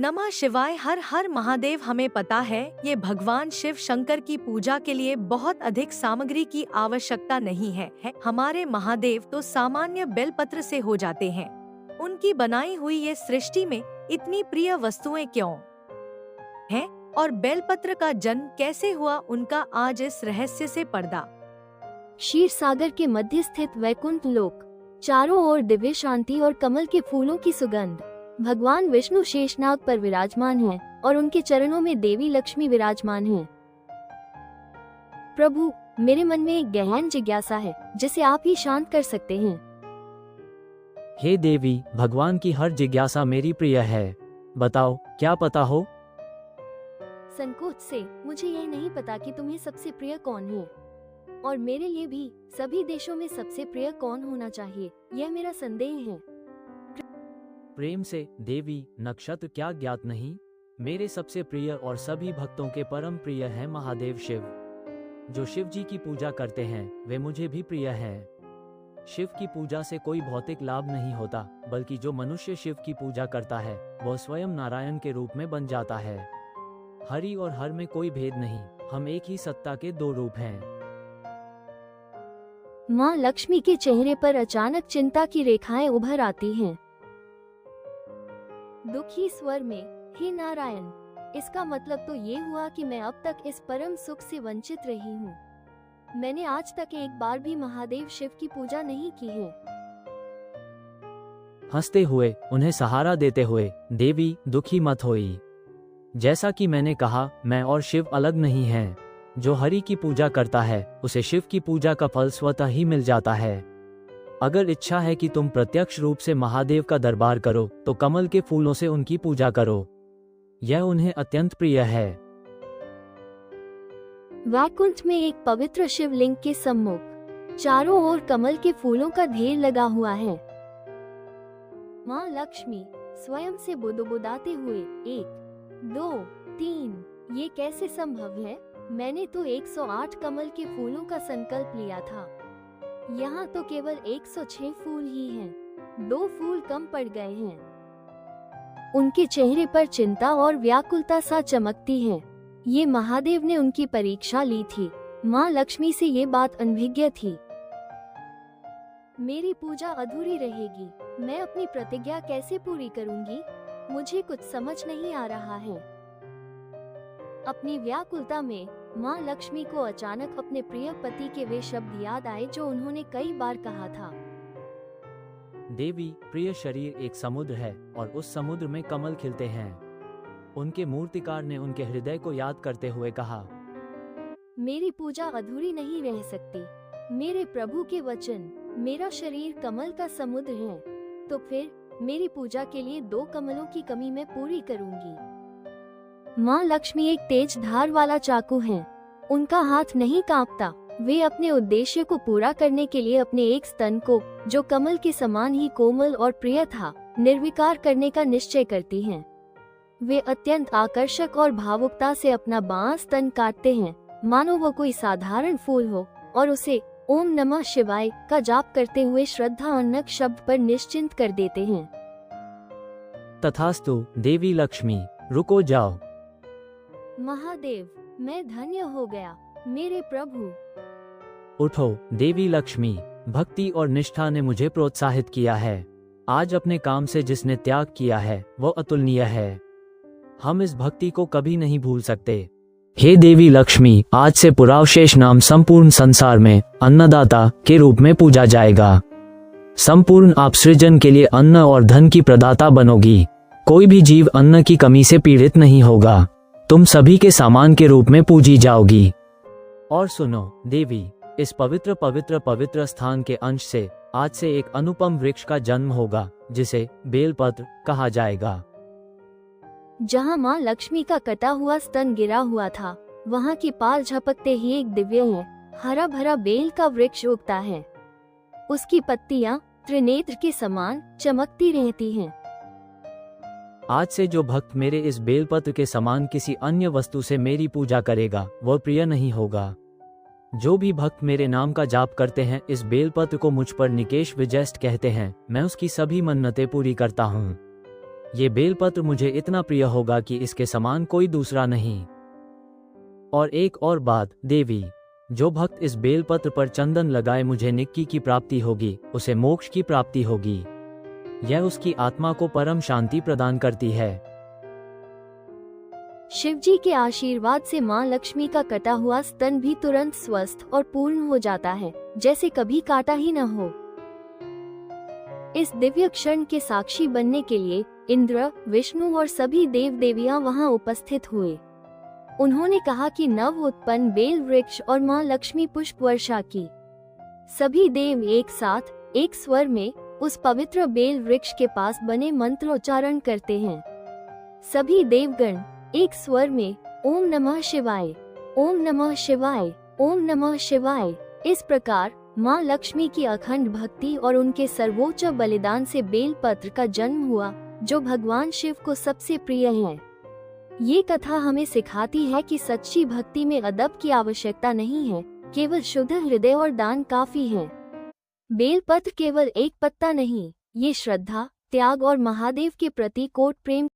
नमः शिवाय। हर हर महादेव। हमें पता है ये भगवान शिव शंकर की पूजा के लिए बहुत अधिक सामग्री की आवश्यकता नहीं है। हमारे महादेव तो सामान्य बेलपत्र से हो जाते हैं। उनकी बनाई हुई ये सृष्टि में इतनी प्रिय वस्तुएं क्यों हैं और बेलपत्र का जन्म कैसे हुआ, उनका आज इस रहस्य से पर्दा। क्षीर सागर के मध्य स्थित वैकुंठ लोक, चारों ओर दिव्य शांति और कमल के फूलों की सुगंध। भगवान विष्णु शेषनाग पर विराजमान हैं और उनके चरणों में देवी लक्ष्मी विराजमान हैं। प्रभु, मेरे मन में एक गहन जिज्ञासा है जिसे आप ही शांत कर सकते हैं। हे देवी, भगवान की हर जिज्ञासा मेरी प्रिय है। बताओ, क्या पता हो? संकोच से मुझे यह नहीं पता कि तुम्हें सबसे प्रिय कौन है, और मेरे लिए भी सभी देशों में सबसे प्रिय कौन होना चाहिए, यह मेरा संदेह है। प्रेम से देवी, नक्षत्र क्या ज्ञात नहीं? मेरे सबसे प्रिय और सभी भक्तों के परम प्रिय हैं महादेव शिव। जो शिव जी की पूजा करते हैं वे मुझे भी प्रिय हैं। शिव की पूजा से कोई भौतिक लाभ नहीं होता, बल्कि जो मनुष्य शिव की पूजा करता है वह स्वयं नारायण के रूप में बन जाता है। हरि और हर में कोई भेद नहीं, हम एक ही सत्ता के दो रूप हैं। माँ लक्ष्मी के चेहरे पर अचानक चिंता की रेखाएं उभर आती हैं। दुखी स्वर में, हे नारायण, इसका मतलब तो ये हुआ कि मैं अब तक इस परम सुख से वंचित रही हूँ। मैंने आज तक एक बार भी महादेव शिव की पूजा नहीं की है। हंसते हुए, उन्हें सहारा देते हुए, देवी दुखी मत होई। जैसा कि मैंने कहा, मैं और शिव अलग नहीं हैं। जो हरि की पूजा करता है उसे शिव की पूजा का फल स्वतः ही मिल जाता है। अगर इच्छा है कि तुम प्रत्यक्ष रूप से महादेव का दरबार करो तो कमल के फूलों से उनकी पूजा करो, यह उन्हें अत्यंत प्रिय है। वैकुंठ में एक पवित्र शिवलिंग के सम्मुख चारों ओर कमल के फूलों का ढेर लगा हुआ है। माँ लक्ष्मी स्वयं से बुदबुदाते हुए, 1, 2, 3, ये कैसे संभव है? मैंने तो 108 कमल के फूलों का संकल्प लिया था। यहाँ तो केवल 106 फूल ही हैं। 2 फूल कम पड़ गए हैं। उनके चेहरे पर चिंता और व्याकुलता सा चमकती है। ये महादेव ने उनकी परीक्षा ली थी। माँ लक्ष्मी से ये बात अनभिज्ञ थी। मेरी पूजा अधूरी रहेगी। मैं अपनी प्रतिज्ञा कैसे पूरी करूंगी? मुझे कुछ समझ नहीं आ रहा है। अपनी व्याकुलता में माँ लक्ष्मी को अचानक अपने प्रिय पति के वे शब्द याद आए जो उन्होंने कई बार कहा था। देवी, प्रिय शरीर एक समुद्र है और उस समुद्र में कमल खिलते हैं। उनके मूर्तिकार ने उनके हृदय को याद करते हुए कहा, मेरी पूजा अधूरी नहीं रह सकती। मेरे प्रभु के वचन, मेरा शरीर कमल का समुद्र है, तो फिर मेरी पूजा के लिए 2 कमलों की कमी मैं पूरी करूंगी। माँ लक्ष्मी एक तेज धार वाला चाकू हैं। उनका हाथ नहीं कांपता। वे अपने उद्देश्य को पूरा करने के लिए अपने एक स्तन को, जो कमल के समान ही कोमल और प्रिय था, निर्विकार करने का निश्चय करती हैं। वे अत्यंत आकर्षक और भावुकता से अपना बायां स्तन काटते हैं, मानो वो कोई साधारण फूल हो, और उसे ओम नमः शिवाय का जाप करते हुए श्रद्धा अन्नक शब्द पर निश्चिंत कर देते हैं। तथास्तु देवी लक्ष्मी, रुको जाओ। महादेव, मैं धन्य हो गया। मेरे प्रभु उठो देवी लक्ष्मी, भक्ति और निष्ठा ने मुझे प्रोत्साहित किया है। आज अपने काम से जिसने त्याग किया है वो अतुलनीय है। हम इस भक्ति को कभी नहीं भूल सकते। हे देवी लक्ष्मी, आज से पुरावशेष नाम संपूर्ण संसार में अन्नदाता के रूप में पूजा जाएगा। संपूर्ण आप सृजन के लिए अन्न और धन की प्रदाता बनोगी। कोई भी जीव अन्न की कमी से पीड़ित नहीं होगा। तुम सभी के सामान के रूप में पूजी जाओगी। और सुनो देवी, इस पवित्र पवित्र पवित्र स्थान के अंश से आज से एक अनुपम वृक्ष का जन्म होगा जिसे बेलपत्र कहा जाएगा। जहाँ माँ लक्ष्मी का कटा हुआ स्तन गिरा हुआ था, वहाँ की पाल झपकते ही एक दिव्य है हरा भरा बेल का वृक्ष उगता है। उसकी पत्तियाँ त्रिनेत्र के समान चमकती रहती हैं। आज से जो भक्त मेरे इस बेलपत्र के समान किसी अन्य वस्तु से मेरी पूजा करेगा वह प्रिय नहीं होगा। जो भी भक्त मेरे नाम का जाप करते हैं, इस बेलपत्र को मुझ पर निकेश विजयस्ट कहते हैं, मैं उसकी सभी मन्नतें पूरी करता हूँ। ये बेलपत्र मुझे इतना प्रिय होगा कि इसके समान कोई दूसरा नहीं। और एक और बात देवी, जो भक्त इस बेलपत्र पर चंदन लगाए मुझे निक्की की प्राप्ति होगी, उसे मोक्ष की प्राप्ति होगी। यह उसकी आत्मा को परम शांति प्रदान करती है। शिवजी के आशीर्वाद से माँ लक्ष्मी का कटा हुआ स्तन भी तुरंत स्वस्थ और पूर्ण हो जाता है, जैसे कभी काटा ही न हो। इस दिव्य क्षण के साक्षी बनने के लिए इंद्र, विष्णु और सभी देव देवियां वहां उपस्थित हुए। उन्होंने कहा कि नव उत्पन्न बेल वृक्ष और माँ लक्ष्मी पुष्प वर्षा की। सभी देव एक साथ एक स्वर में उस पवित्र बेल वृक्ष के पास बने मंत्रोच्चारण करते हैं। सभी देवगण एक स्वर में ओम नमः शिवाय, ओम नमः शिवाय, ओम नमः शिवाय। इस प्रकार माँ लक्ष्मी की अखंड भक्ति और उनके सर्वोच्च बलिदान से बेलपत्र का जन्म हुआ, जो भगवान शिव को सबसे प्रिय है। ये कथा हमें सिखाती है कि सच्ची भक्ति में अदब की आवश्यकता नहीं है, केवल शुद्ध हृदय और दान काफी है। बेलपत्र केवल एक पत्ता नहीं, ये श्रद्धा, त्याग और महादेव के प्रति कोट प्रेम